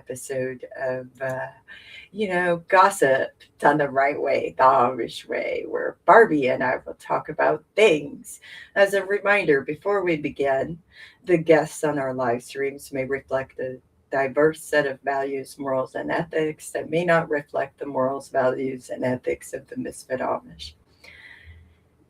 episode of, gossip done the right way, the Amish way, where Barbie and I will talk about things. As a reminder, before we begin, the guests on our live streams may reflect a diverse set of values, morals, and ethics that may not reflect the morals, values, and ethics of the Misfit Amish.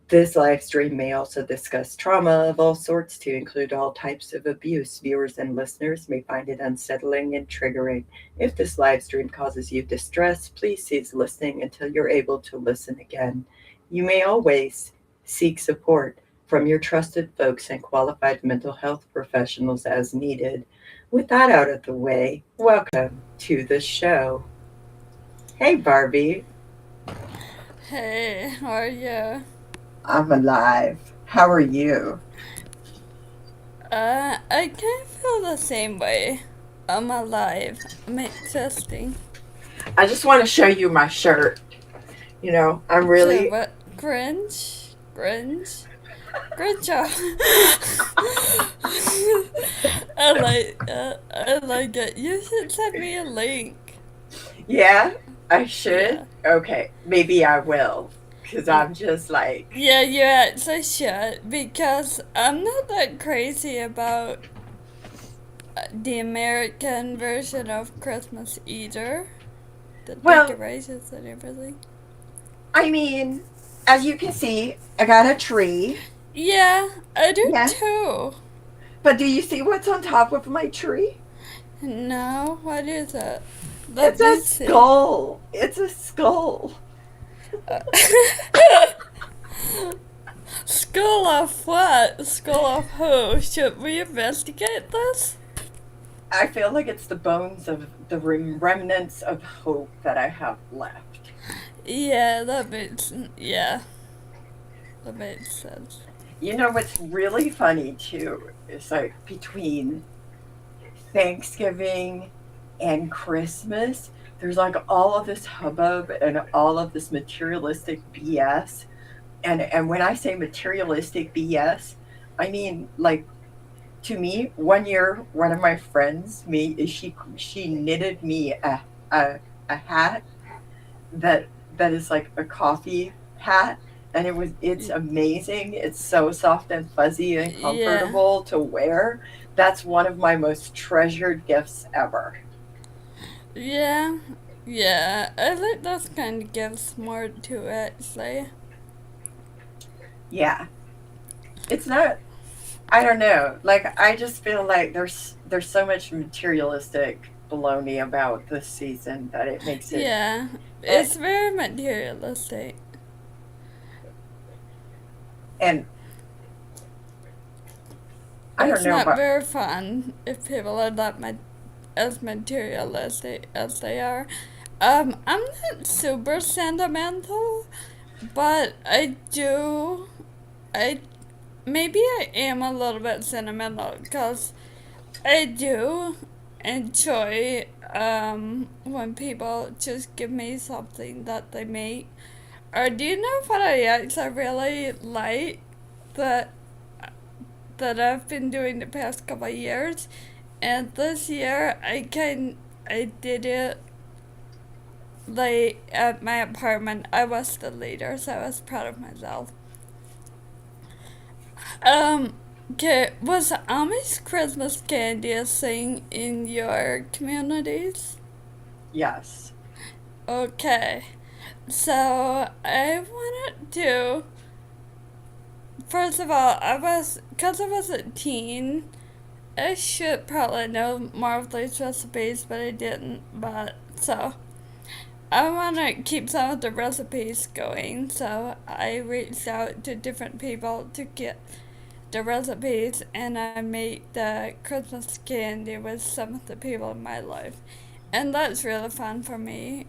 This live stream may also discuss trauma of all sorts to include all types of abuse. Viewers and listeners may find it unsettling and triggering. If this live stream causes you distress, please cease listening until you're able to listen again. You may always seek support from your trusted folks and qualified mental health professionals as needed. With that out of the way, welcome to the show. Hey, Barbie. Hey, how are you? I'm alive. How are you? I kind of feel the same way. I'm alive. I'm existing. I just want to show you my shirt. I'm So really. what? Cringe? Cringe? Good job. I like it. You should send me a link. Yeah, I should. Yeah. Okay, maybe I will. Because I'm just like. Yeah, you actually should because I'm not that crazy about the American version of Christmas either. The Well, decorations and everything. I mean, as you can see, I got a tree. Yeah, I do Yeah. too. But do you see what's on top of my tree? No, what is it? It's Let a me see. skull. It's a skull. Uh, Skull of what? Skull of who? Should we investigate this? I feel like it's the bones of the remnants of hope that I have left. Yeah, yeah, that makes sense. You know what's really funny too is like between Thanksgiving and Christmas, there's like all of this hubbub and all of this materialistic BS. And when I say materialistic BS, I mean like to me, one year one of my friends me she knitted me a, a hat that is like a coffee hat, and it's amazing. It's so soft and fuzzy and Yeah, comfortable to wear. That's one of my most treasured gifts ever. yeah, yeah. I like those kind of gives more to it, say. Yeah. It's not, I don't know. Like I just feel like there's so much materialistic baloney about this season that it makes it. Yeah, and, it's very materialistic. and I don't It's know, not but very fun if people are as materialistic as they are. I'm not super sentimental, but I, maybe I am a little bit sentimental because I do enjoy, when people just give me something that they make. Or do you know what I actually really like that, that I've been doing the past couple of years? And this year, I did it like at my apartment. I was the leader, so I was proud of myself. Um, okay, was Amish Christmas candy a thing in your communities? yes. Okay, so I wanted to. First of all, because I was a teen, I should probably know more of these recipes, but I didn't. But so I want to keep some of the recipes going, so I reached out to different people to get the recipes, and I made the Christmas candy with some of the people in my life, and that's really fun for me.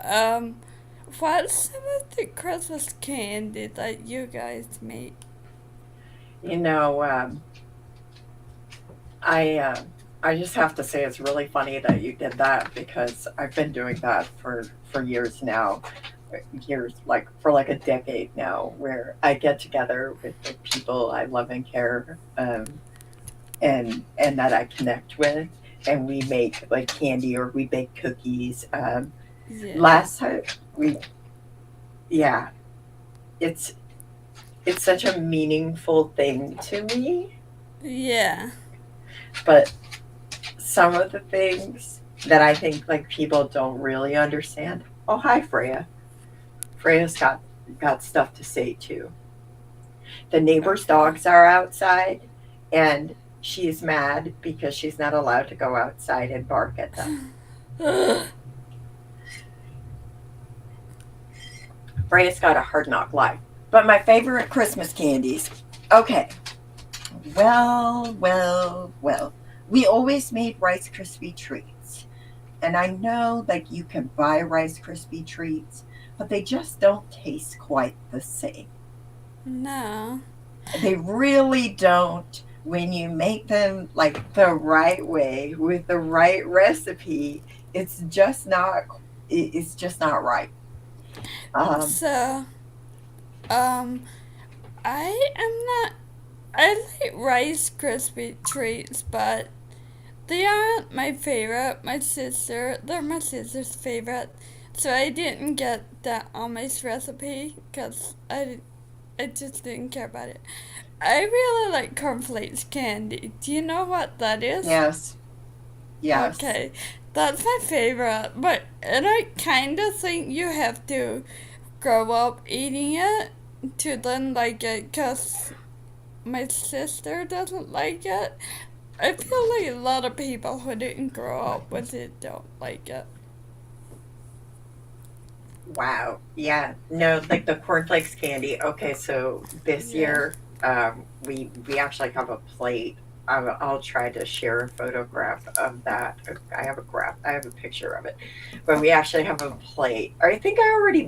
Um, what's some of the Christmas candy that you guys make? You know, I uh, I just have to say it's really funny that you did that because I've been doing that for years now, years like for like a decade now, where I get together with the people I love and care, and that I connect with, and we make like candy or we bake cookies. Yeah. Last time we, yeah, it's it's such a meaningful thing to me, Yeah. but some of the things that I think like people don't really understand. Oh, hi, Freya. Freya's got stuff to say too. The neighbor's Okay. dogs are outside, and she's mad because she's not allowed to go outside and bark at them. Freya's got a hard knock life. But my favorite Christmas candies. Okay. Well. We always made Rice Krispie treats. And I know like you can buy Rice Krispie treats, but they just don't taste quite the same. No. They really don't when you make them like the right way with the right recipe. It's just not it's just not right. Um So, um, I am not. I like Rice Krispie treats, but they aren't my favorite. They're my sister's favorite. So I didn't get that Amish recipe because I just didn't care about it. I really like cornflakes candy. Do you know what that is? yes. Yes. Okay, that's my favorite. And I kind of think you have to grow up eating it to then like it, cause my sister doesn't like it. I feel like a lot of people who didn't grow up with it don't like it. Wow. Yeah. No, like the cornflakes candy. Okay, so this Yeah. year, we actually have a plate. I'll try to share a photograph of that. I have a picture of it, but we actually have a plate. I think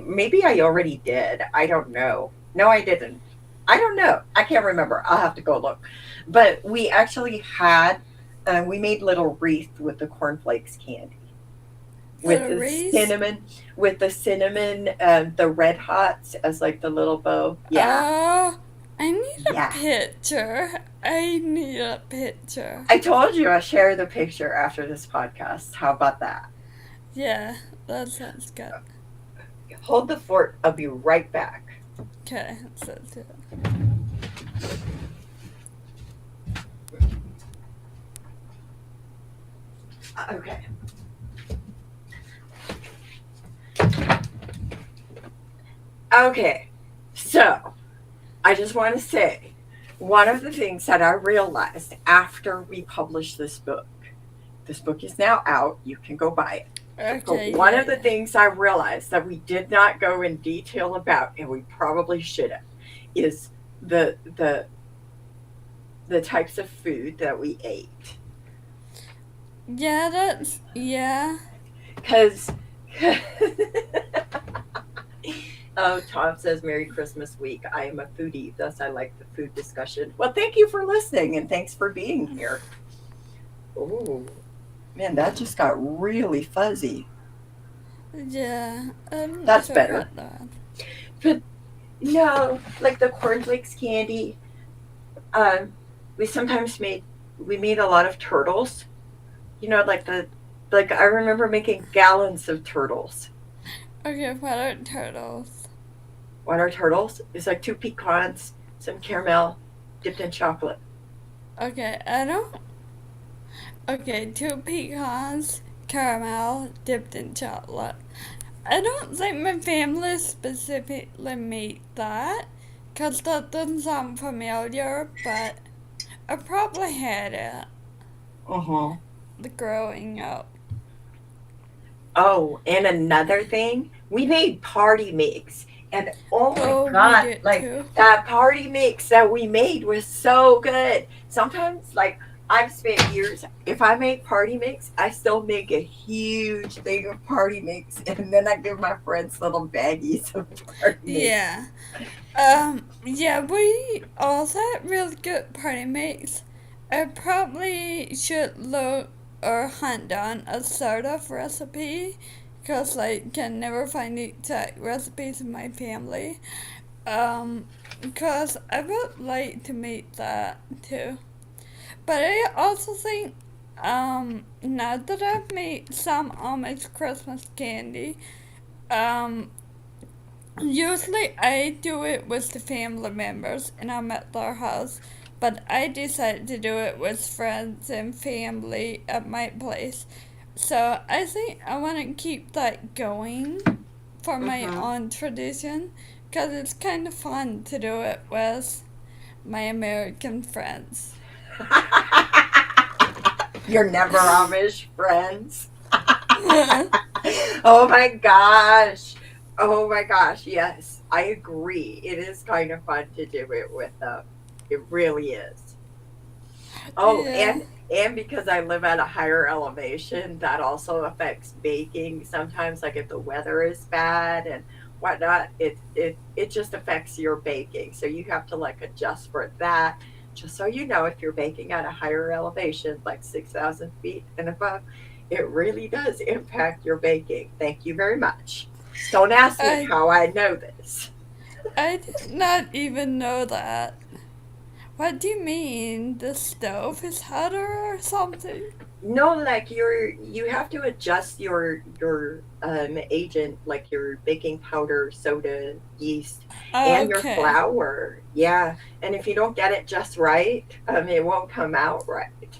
maybe I already did. I don't know. No, I didn't. I don't know. I can't remember. I'll have to go look. But we actually we made little wreath with the cornflakes candy with Little the Reese. cinnamon the red hots as like the little bow. Yeah. Oh, I need a Yeah. picture. I need a picture. I told you I'll share the picture after this podcast. How about that? Yeah, that sounds good. Hold the fort. I'll be right back. Okay, so do it. Okay. Okay. So I just want to say one of the things that I realized after we published this book is now out. You can go buy it. But Okay, one yeah, of the yeah. things I realized that we did not go in detail about, and we probably should have, is the the the types of food that we ate. Yeah. Because oh, Tom says Merry Christmas week. I am a foodie, thus I like the food discussion. Well, thank you for listening and thanks for being here. Oh man, that just got really fuzzy. Yeah, I'm not That's sure better. about that. But no, like the cornflakes candy. Um, we sometimes made a lot of turtles. You know, like I remember making gallons of turtles. Okay, what are turtles? What are turtles? It's like two pecans, some caramel, dipped in chocolate. Okay, I don't. Okay, two pecans, caramel, dipped in chocolate. I don't think my family specifically made that, because that doesn't sound familiar, but I probably had it Uh huh. the growing up. Oh, and another thing, we made party mix. And oh my Oh, we God, did like too. that party mix that we made was so good. Sometimes, like, I've spent years, if I make party mix, I still make a huge thing of party mix. And then I give my friends little baggies of party mix. Yeah. Yeah, we also had really good party mix. I probably should look or hunt down a sort of recipe because I can never find the exact recipes in my family. Because I would like to make that too. But I also think now that I've made some Amish Christmas candy, um, usually I do it with the family members and I'm at their house, but I decided to do it with friends and family at my place. So I think I want to keep that going for my Mm-hmm. own tradition because it's kind of fun to do it with my American friends. You're never Amish friends. Oh my gosh. Oh my gosh. Yes, I agree. It is kind of fun to do it with them. It really is. Oh, Yeah. and because I live at a higher elevation, that also affects baking. Sometimes, like if the weather is bad and whatnot, it just affects your baking. So you have to like adjust for that. Just so you know, if you're baking at a higher elevation, like 6,000 feet and above, it really does impact your baking. Thank you very much. Don't ask me I how I know this. I did not even know that. What do you mean? The stove is hotter or something? No, like you have to adjust your agent, like your baking powder, soda, yeast, and your Okay. flour. Yeah, and if you don't get it just right, it won't come out right.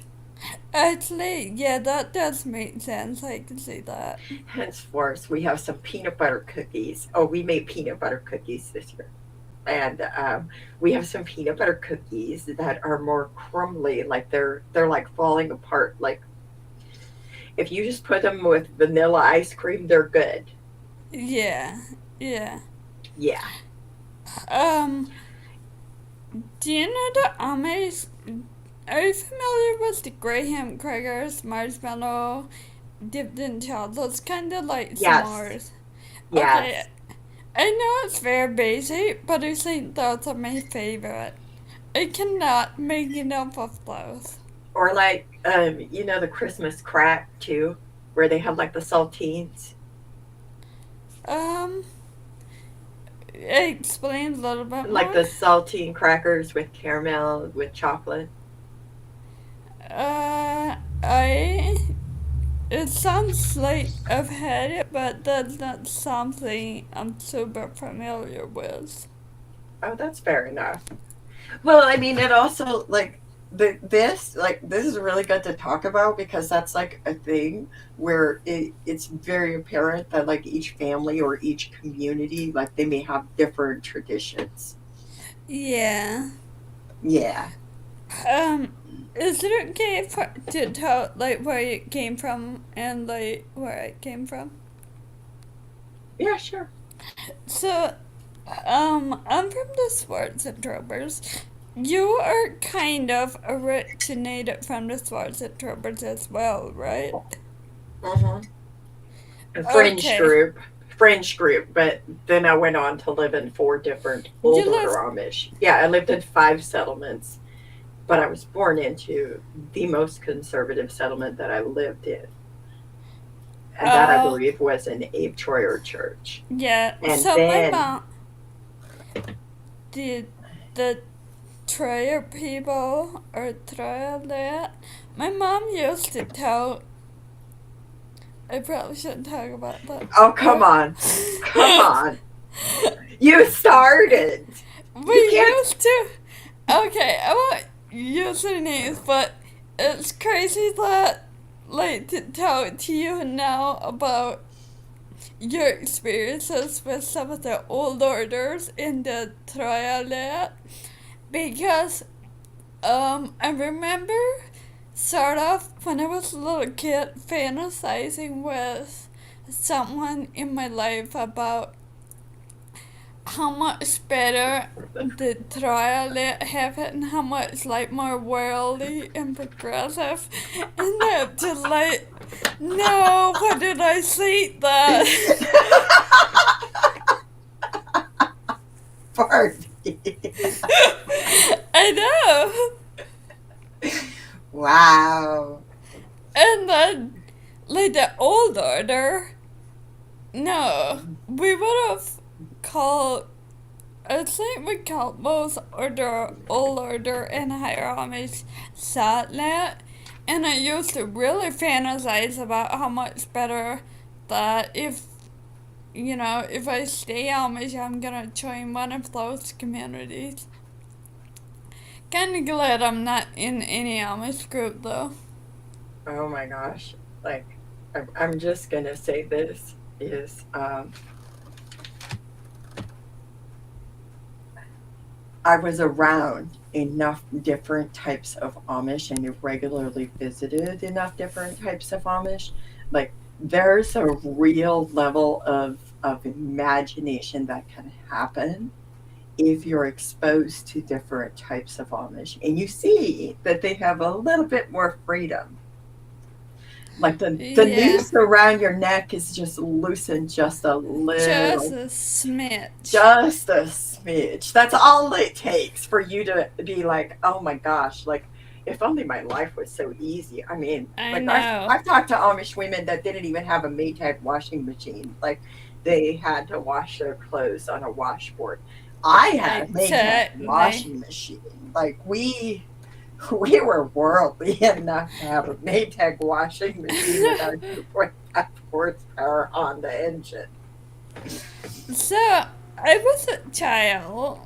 Actually, yeah, that does make sense. I can see that. Henceforth, we have some peanut butter cookies. Oh, we made peanut butter cookies this year, and we have some peanut butter cookies that are more crumbly, like they're like falling apart. Like if you just put them with vanilla ice cream, they're good. Yeah, yeah. Yeah. Um, do you know the Amish? Are you familiar with the Graham crackers, marshmallow dipped in chocolate? Kind of like Yes. s'mores. Okay, Yes. I know it's very basic, but I think those are my favorite. I cannot make enough of those. Or like the Christmas crack too, where they have like the saltines. Um, explain a little bit Like more. the saltine crackers with caramel with chocolate. I. It sounds like I've had it, but that's not something I'm super familiar with. Oh, that's fair enough. Well, I mean, it also like this is really good to talk about because that's like a thing where it's very apparent that like each family or each community like they may have different traditions. Yeah. Yeah. Um, is it okay to tell like where it came from and like where it came from? Yeah, sure. So, I'm from the Swartz and Trovers. You are kind of originated from the Swartz and Trovers as well, right? Mhm. A fringe Okay. group, but then I went on to live in four different old You order live. Amish. Yeah, I lived in five settlements, but I was born into the most conservative settlement that I lived in, and that I Oh, believe was an Abe Troyer church. yeah. And So my then, mom, the Troyer people or Troyer that my mom used to tell. I probably shouldn't talk about that. oh, come But on, come on, you started. we You can't. used to. Okay, I won't use their names, but it's crazy that, like, to tell it to you now about your experiences with some of the old orders in the trial because, I remember sort of when I was a little kid fantasizing with someone in my life about how much better the trial have it and how much like more worldly and progressive and I'm just like no, why did I say that? Pardon. I know. Wow. And then like the old order, no, we would have called, I think we called both order, old order and higher Amish satellite And I used to really fantasize about how much better that if I stay Amish, I'm gonna join one of those communities. Kinda glad I'm not in any Amish group though. Oh my gosh. Like, I'm just going to say this is I was around enough different types of Amish and regularly visited enough different types of Amish. Like, there's a real level of imagination that can happen if you're exposed to different types of Amish and you see that they have a little bit more freedom. Like the Yeah, noose around your neck is just loosened just a just little, a smidge. just a smidge. That's all it takes for you to be like, oh my gosh, like if only my life was so easy. I mean, I like I've know. I've talked to Amish women that didn't even have a Maytag washing machine. Like they had to wash their clothes on a washboard. I had a Maytag Exactly. washing machine. Like we were worldly enough to have a Maytag washing machine with our 2.5 horsepower Honda engine. So, I was a child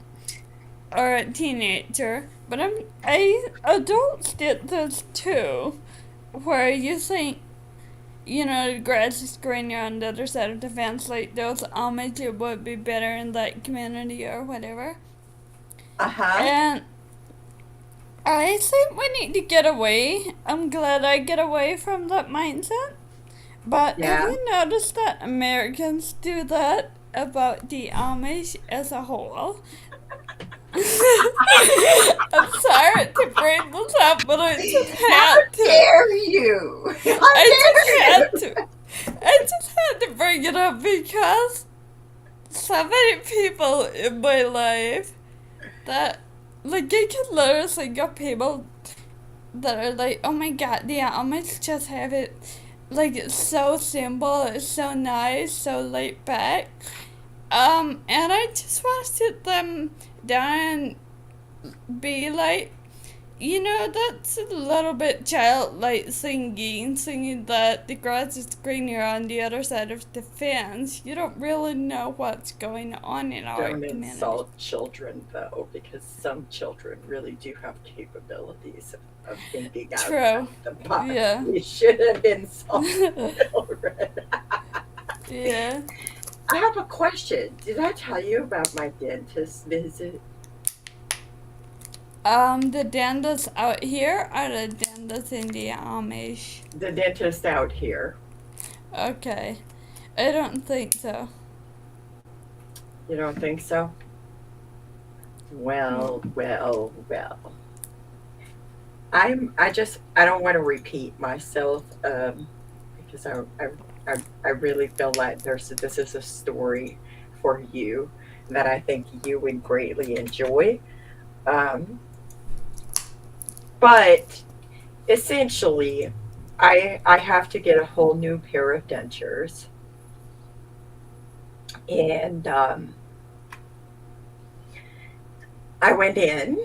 or a teenager, but adults did this too, where you think, the grass is greener on the other side of the fence, like those Amish would be better in that community or whatever. Uh huh. And I think we need to get away. I'm glad I get away from that mindset. But have Yeah. you noticed that Americans do that about the Amish as a whole? I'm sorry to bring this up, but I just How had to. dare you? How I just dare had you? to. I just had to bring it up because so many people in my life that, like, I can literally get people that are like, oh my god, the Amish just have it. Like, it's so simple, it's so nice, so laid back. And I just want to sit them down and be like, that's a little bit childlike singing that the grass is greener on the other side of the fence. You don't really know what's going on in our Don't community. insult children, though, because some children really do have capabilities of thinking outside True. the box. Yeah. We shouldn't insult children. Yeah. I have a question. Did I tell you about my dentist visit? The dentist out here or the dentist in the Amish? The dentist out here. Okay. I don't think so. You don't think so? Well, well, well. I don't want to repeat myself because I really feel like this is a story for you that I think you would greatly enjoy. Um, but essentially, I have to get a whole new pair of dentures, and I went in,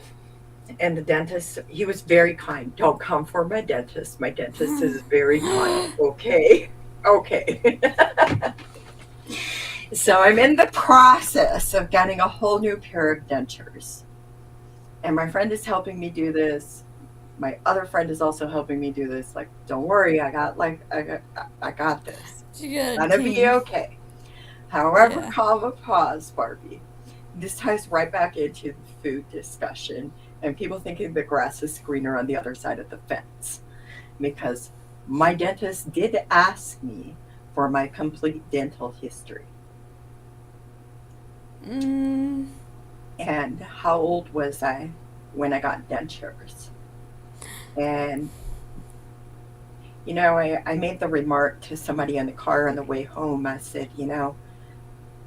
and the dentist, he was very kind. Don't come for my dentist. My dentist is very kind. Okay. Okay. So I'm in the process of getting a whole new pair of dentures. And my friend is helping me do this. My other friend is also helping me do this. Like, don't worry, I got this. You got a Gonna be team. okay. However, Yeah. comma pause, Barbie. This ties right back into the food discussion and people thinking the grass is greener on the other side of the fence. Because my dentist did ask me for my complete dental history. Mm, And how old was I when I got dentures? And, I made the remark to somebody in the car on the way home. I said,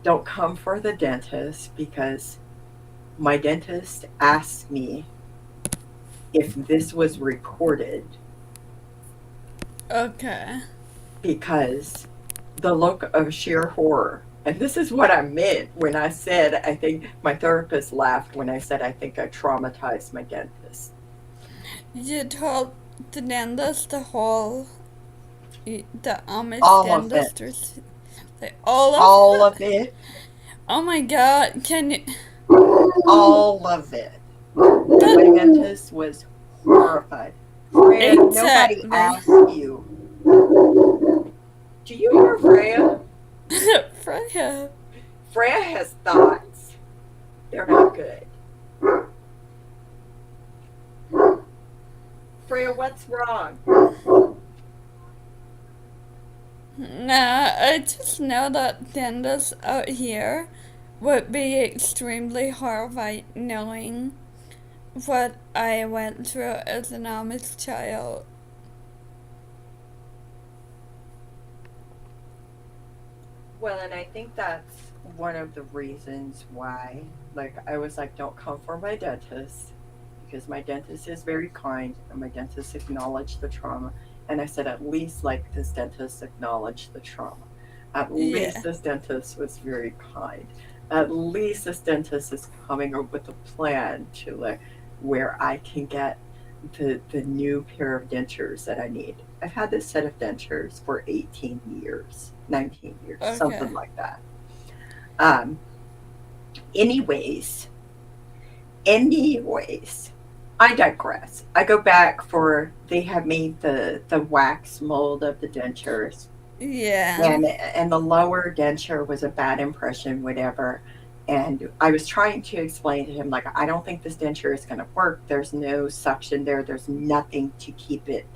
don't come for the dentist because my dentist asked me if this was recorded okay. because the look of sheer horror. And this is what I meant when I said, I think my therapist laughed when I said, I think I traumatized my dentist. You told the dentist, the Amish All of dentist, it. like all of All it. of it. Oh my god, can you? All of it. And That my dentist was horrified. Freya, nobody exactly. asked you. Do you hear Freya? Freya. Freya has thoughts. They're not good. Freya, what's wrong? Nah, I just know that dentists out here would be extremely horrified knowing what I went through as an Amish child. Well, and I think that's one of the reasons why, like, I was like, don't come for my dentist because my dentist is very kind and my dentist acknowledged the trauma. And I said, at least, like, this dentist acknowledged the trauma. At least Yeah. this dentist was very kind. At least this dentist is coming up with a plan to, like, where I can get the new pair of dentures that I need. I've had this set of dentures for 18 years, 19 years, something Okay. like that. Um, anyways, anyways, I digress. I go back for they have made the wax mold of the dentures, Yeah. and the lower denture was a bad impression, whatever. And I was trying to explain to him, like, I don't think this denture is going to work. There's no suction there. There's nothing to keep it,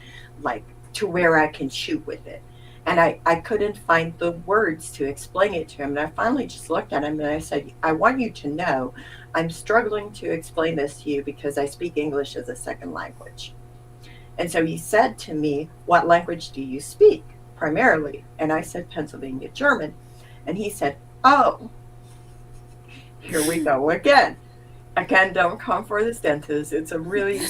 like, to where I can chew with it. And I couldn't find the words to explain it to him. And I finally just looked at him and I said, I want you to know I'm struggling to explain this to you because I speak English as a second language. And so he said to me, what language do you speak primarily? And I said, Pennsylvania German. And he said, oh, here we go again. Again, don't come for this dentist. It's a really,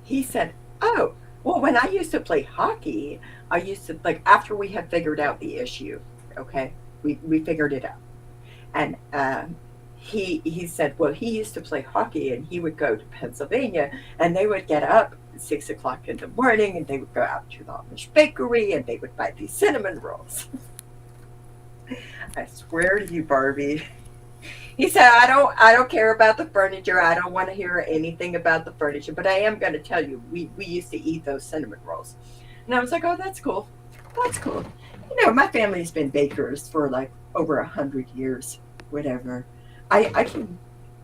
he said, oh, well, when I used to play hockey, I used to, like, after we had figured out the issue, okay, we figured it out. And he said, well, he used to play hockey and he would go to Pennsylvania and they would get up at 6 o'clock in the morning and they would go out to the Amish bakery and they would buy these cinnamon rolls. I swear to you, Barbie. He said, I don't care about the furniture. I don't want to hear anything about the furniture, but I am going to tell you, we used to eat those cinnamon rolls. And I was like, oh, that's cool. That's cool. You know, my family's been bakers for like over 100 years, whatever. I can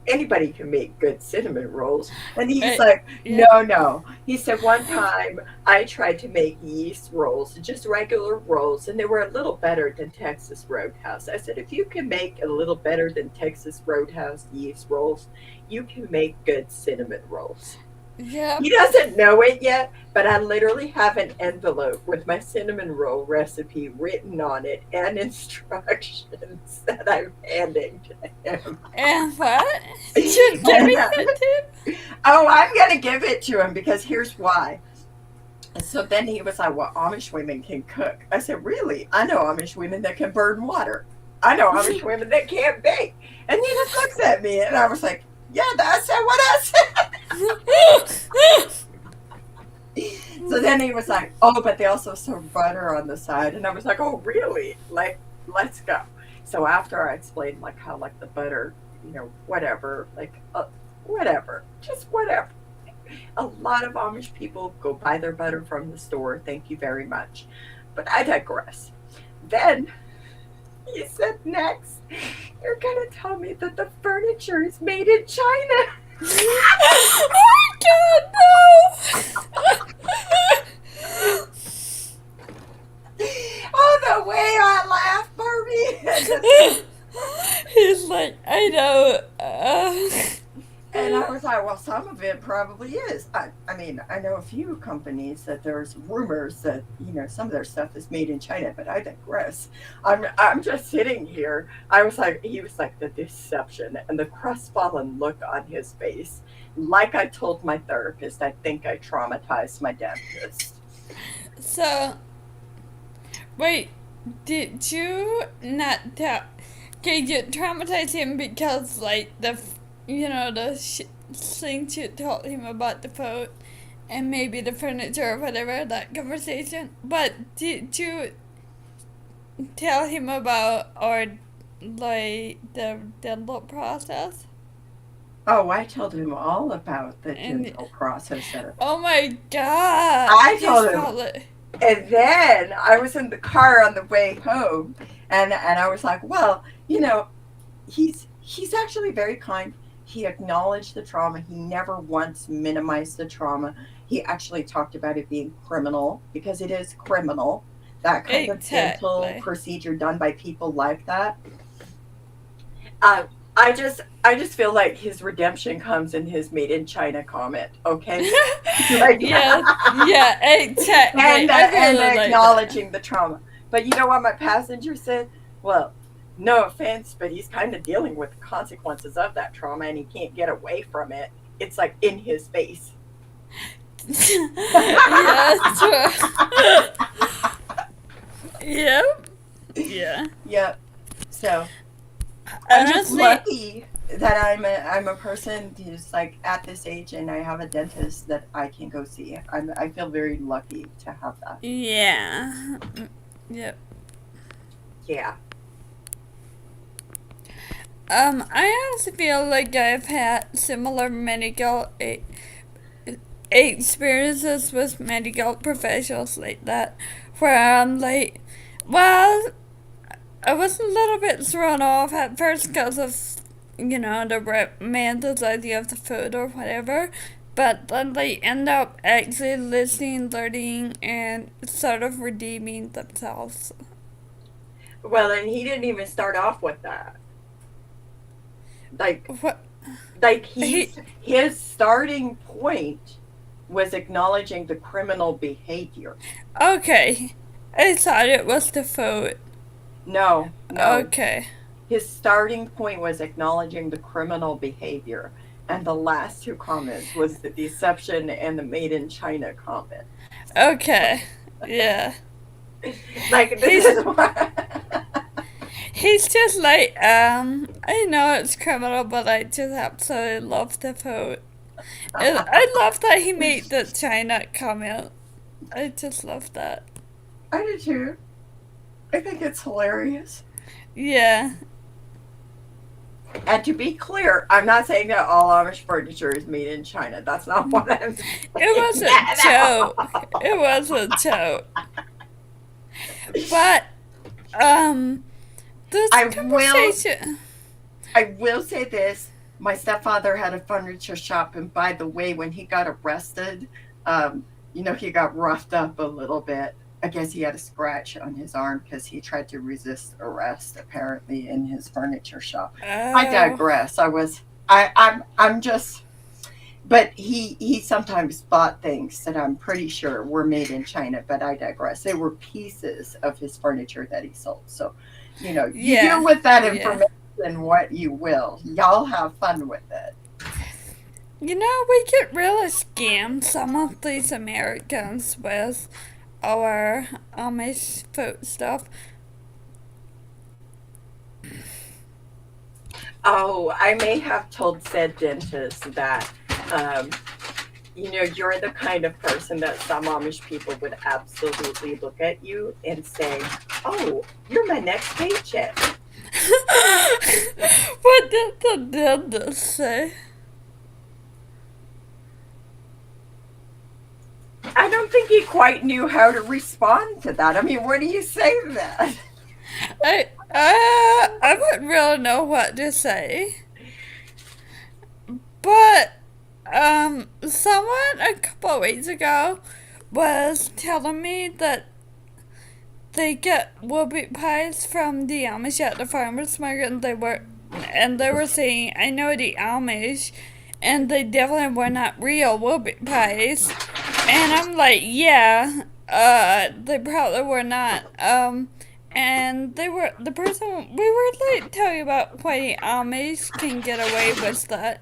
anybody can make good cinnamon rolls. And he's I, like, yeah. no, no. He said one time I tried to make yeast rolls, just regular rolls, and they were a little better than Texas Roadhouse. I said, if you can make a little better than Texas Roadhouse yeast rolls, you can make good cinnamon rolls. Yep. He doesn't know it yet, but I literally have an envelope with my cinnamon roll recipe written on it and instructions that I'm handing to him. And what? You're And giving it to oh, I'm going to give it to him because here's why. And so then he was like, well, Amish women can cook. I said, really? I know Amish women that can burn water. I know Amish him? women that can't bake. And he just looks at me and I was like, yeah, that's what I said. So then he was like, oh, but they also serve butter on the side. And I was like, oh, really? Like, let's go. So after I explained, like, how, like, the butter, whatever, like, whatever, just whatever. A lot of Amish people go buy their butter from the store. Thank you very much. But I digress. Then he said, next, you're going to tell me that the furniture is made in China. Oh my god, no! Oh, the way I laugh, Barbie. He's like, I know. And I was like, well, some of it probably is. I mean, I know a few companies that there's rumors that, some of their stuff is made in China, but I digress. I'm just sitting here. He was like, the deception and the crestfallen look on his face. Like I told my therapist, I think I traumatized my dentist. So, wait, did you not tell? Okay, you traumatized him because, like, the things you told him about the food and maybe the furniture or whatever, that conversation. But did you tell him about or like the dental process? Oh, I told him all about the And dental processor. oh my god, I he's told him, probably and then I was in the car on the way home, and I was like, well, he's actually very kind. He acknowledged the trauma. He never once minimized the trauma. He actually talked about it being criminal because it is criminal. That kind of dental exactly. procedure done by people like that. Uh, I just feel like his redemption comes in his made in China comment. Okay, like Yeah, yeah, exactly. I and really like that. acknowledging the trauma. But you know what my passenger said? Well, no offense, but he's kind of dealing with the consequences of that trauma, and he can't get away from it. It's like in his face. Yeah, true. Yep. Yeah. Yep. So I'm just Honestly, lucky that I'm a person who's like at this age and I have a dentist that I can go see. I feel very lucky to have that. yeah. Yep. Yeah. I also feel like I've had similar medical experiences with medical professionals like that, where I'm like, well, I was a little bit thrown off at first because of, the romanticizing of the food or whatever. But then they end up actually listening, learning, and sort of redeeming themselves. Well, and he didn't even start off with that. Like What like he? his starting point was acknowledging the criminal behavior. Okay, I thought it was the food. No, no. Okay, His starting point was acknowledging the criminal behavior. And the last two comments was the deception and the made in China comment. okay, yeah. Like this He's is what He's just like, I know it's criminal, but I just absolutely love the food. And I love that he made the China comment. I just love that. I do too. I think it's hilarious. Yeah, And to be clear, I'm not saying that all Amish furniture is made in China. That's not what I'm it saying. was a joke. It was a joke. But, um, this I will conversation. I will say this. My stepfather had a furniture shop, and by the way, when he got arrested, he got roughed up a little bit. I guess he had a scratch on his arm because he tried to resist arrest, apparently, in his furniture shop. I Oh, digress. I'm just, but he sometimes bought things that I'm pretty sure were made in China. But I digress. They were pieces of his furniture that he sold. So, you do yeah, with that yeah. information what you will. Y'all have fun with it. We could really scam some of these Americans with our Amish food stuff. Oh, I may have told said dentist that, um, you're the kind of person that some Amish people would absolutely look at you and say, "Oh, you're my next paycheck." What did the dentist say? I don't think he quite knew how to respond to that. I mean, what do you say to that? I wouldn't really know what to say. But someone a couple weeks ago was telling me that they get whoopie pies from the Amish at the farmers market, and they were saying, I know the Amish, and they definitely were not real whoopie pies. And I'm like, yeah, they probably were not. And they were the person we were like telling about why the Amish can get away with that.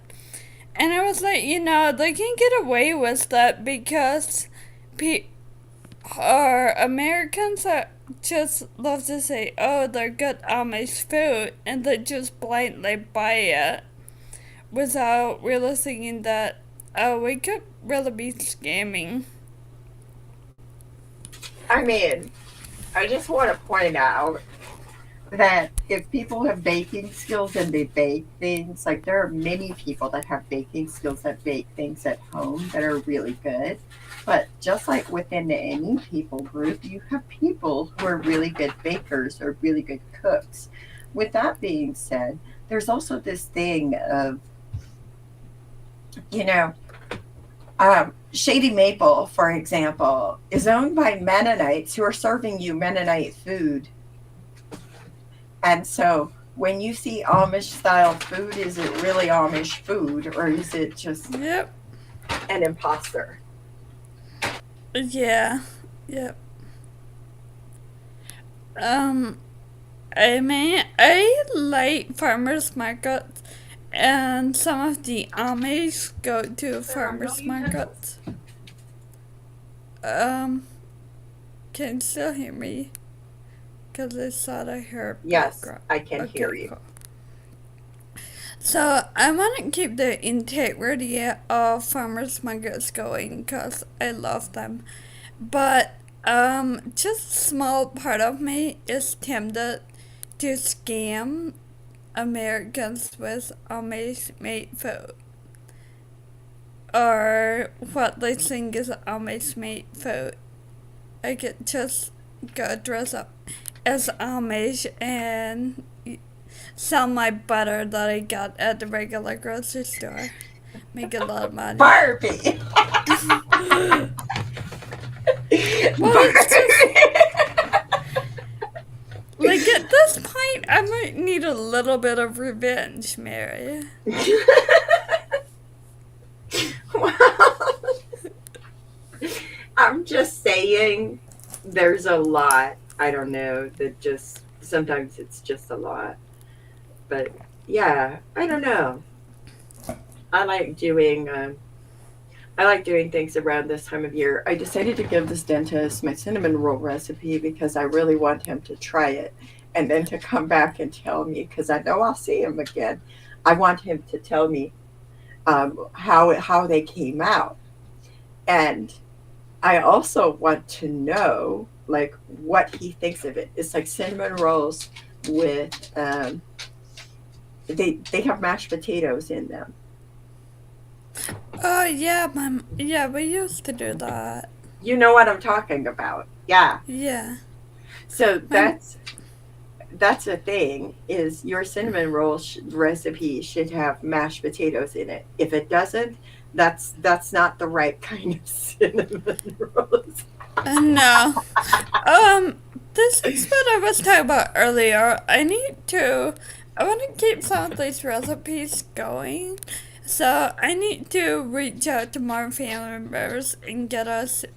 And I was like, they can get away with that because pe- our Americans are just love to say, oh, they're good Amish food, and they just blindly buy it. without realizing that we could really be scamming. I mean, I just want to point out that if people have baking skills and they bake things, like there are many people that have baking skills that bake things at home that are really good. But just like within any people group, you have people who are really good bakers or really good cooks. With that being said, there's also this thing of, you know, Shady Maple, for example, is owned by Mennonites who are serving you Mennonite food. And so when you see Amish style food, is it really Amish food or is it just Yep. an imposter? Yeah. Yep. Um, I mean, I like farmers markets, and some of the Amish go to farmers markets. Um, can you still hear me? Because I thought I heard Yes, background. I can Okay, hear you. cool. So I want to keep the integrity of farmers markets going because I love them, but just a small part of me is tempted to scam Americans with Amish made food or what they think is Amish made food. I could just go dress up as Amish and sell my butter that I got at the regular grocery store. Make a lot of money. Barbie! Well, it's just Barbie! like at this point, I might need a little bit of revenge, Mary. Well, I'm just saying there's a lot. I don't know, that just sometimes it's just a lot. But yeah, I don't know. I like doing I like doing things around this time of year. I decided to give this dentist my cinnamon roll recipe because I really want him to try it and then to come back and tell me because I know I'll see him again. I want him to tell me how they came out, and I also want to know like what he thinks of it. It's like cinnamon rolls with they have mashed potatoes in them. Oh yeah, yeah, we used to do that. You know what I'm talking about? Yeah. Yeah, So my that's a thing is your cinnamon roll recipe should have mashed potatoes in it. If it doesn't, that's not the right kind of cinnamon rolls. no. Um, this is what I was talking about earlier. I want to keep some of these recipes going. So I need to reach out to more family members and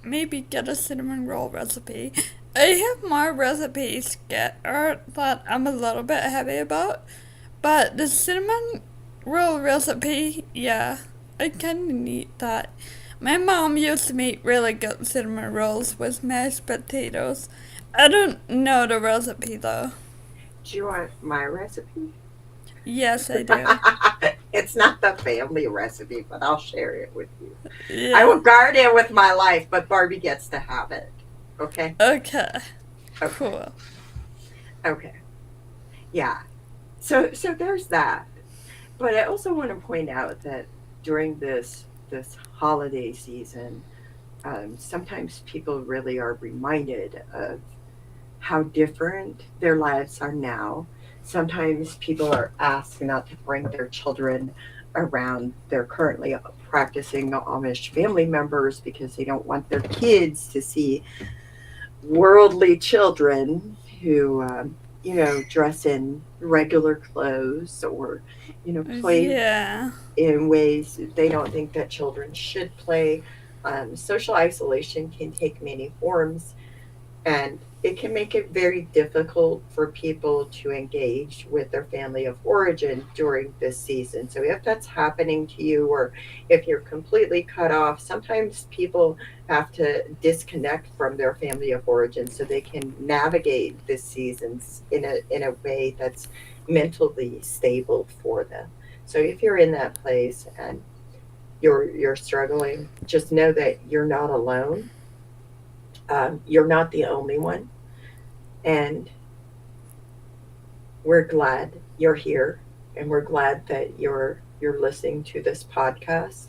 maybe get a cinnamon roll recipe. I have more recipes that I'm a little bit happy about, but the cinnamon roll recipe, yeah, I kind of need that. My mom used to make really good cinnamon rolls with mashed potatoes. I don't know the recipe though. Do you want my recipe? Yes, I do. It's not the family recipe, but I'll share it with you. I Yeah. will guard it with my life, but Barbie gets to have it. Okay? Okay. Okay. Cool. Okay. Yeah. So there's that. But I also want to point out that during this holiday season, sometimes people really are reminded of how different their lives are now. Sometimes people are asked not to bring their children around their currently practicing Amish family members because they don't want their kids to see worldly children who, dress in regular clothes or, play Yeah. in ways they don't think that children should play. Social isolation can take many forms, and it can make it very difficult for people to engage with their family of origin during this season. So, if that's happening to you, or if you're completely cut off, sometimes people have to disconnect from their family of origin so they can navigate this season in a way that's mentally stable for them. So if you're in that place and you're struggling, just know that you're not alone. You're not the only one, and we're glad you're here, and we're glad that you're listening to this podcast.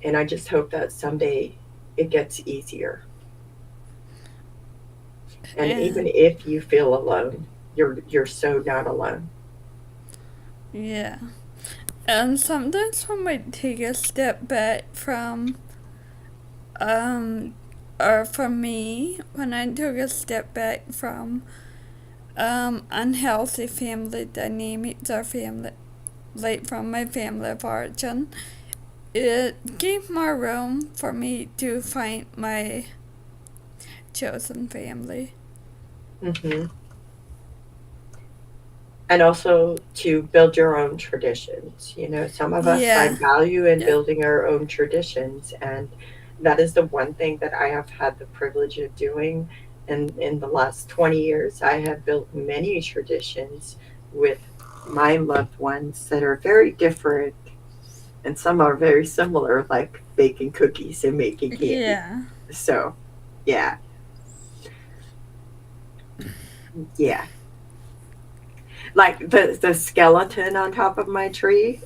And I just hope that someday it gets easier. And And even if you feel alone, you're so not alone. yeah. And sometimes when we take a step back from, um, or for me, when I took a step back from, unhealthy family dynamics or family, like from my family of origin, it gave more room for me to find my chosen family. Hmm. And also to build your own traditions. You know, some of us Yeah. find value in Yep. building our own traditions, and that is the one thing that I have had the privilege of doing. And in the last 20 years, I have built many traditions with my loved ones that are very different, and some are very similar, like baking cookies and making candy. Yeah. So, yeah, yeah. Like the skeleton on top of my tree,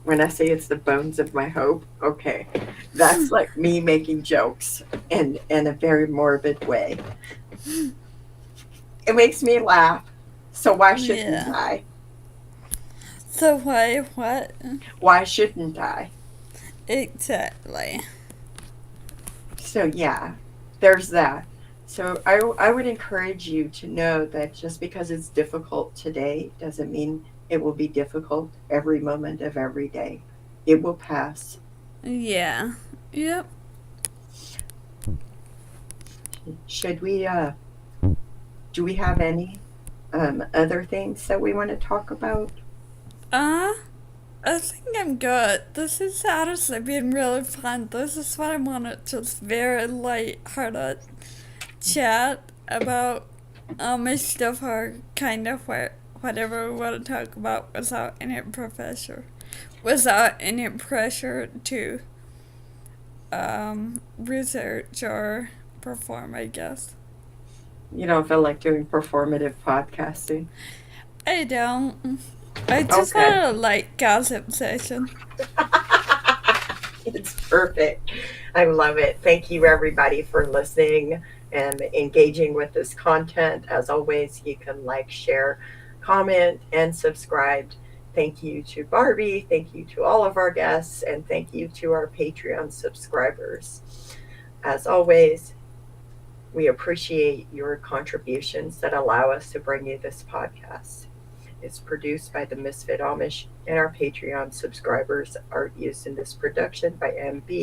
when I say it's the bones of my hope, okay, that's like me making jokes in a very morbid way. It makes me laugh. So why shouldn't Yeah. I? So why what? Why shouldn't I? Exactly. So yeah, there's that. So I would encourage you to know that just because it's difficult today doesn't mean it will be difficult every moment of every day. It will pass. Yeah. Yep. Should we do we have any other things that we want to talk about? Uh, I think I'm good. This is honestly been really fun. This is what I wanted, just very light-hearted chat about my stuff or kind of whatever we want to talk about without any pressure to research or perform, I guess. You don't feel like doing performative podcasting? I don't. I just Okay. want a light gossip session. It's perfect. I love it. Thank you, everybody, for listening and engaging with this content. As always, you can like, share, comment, and subscribe. Thank you to Barbie. Thank you to all of our guests. And thank you to our Patreon subscribers. As always, we appreciate your contributions that allow us to bring you this podcast. It's produced by the Misfit Amish, and our Patreon subscribers are used in this production by MB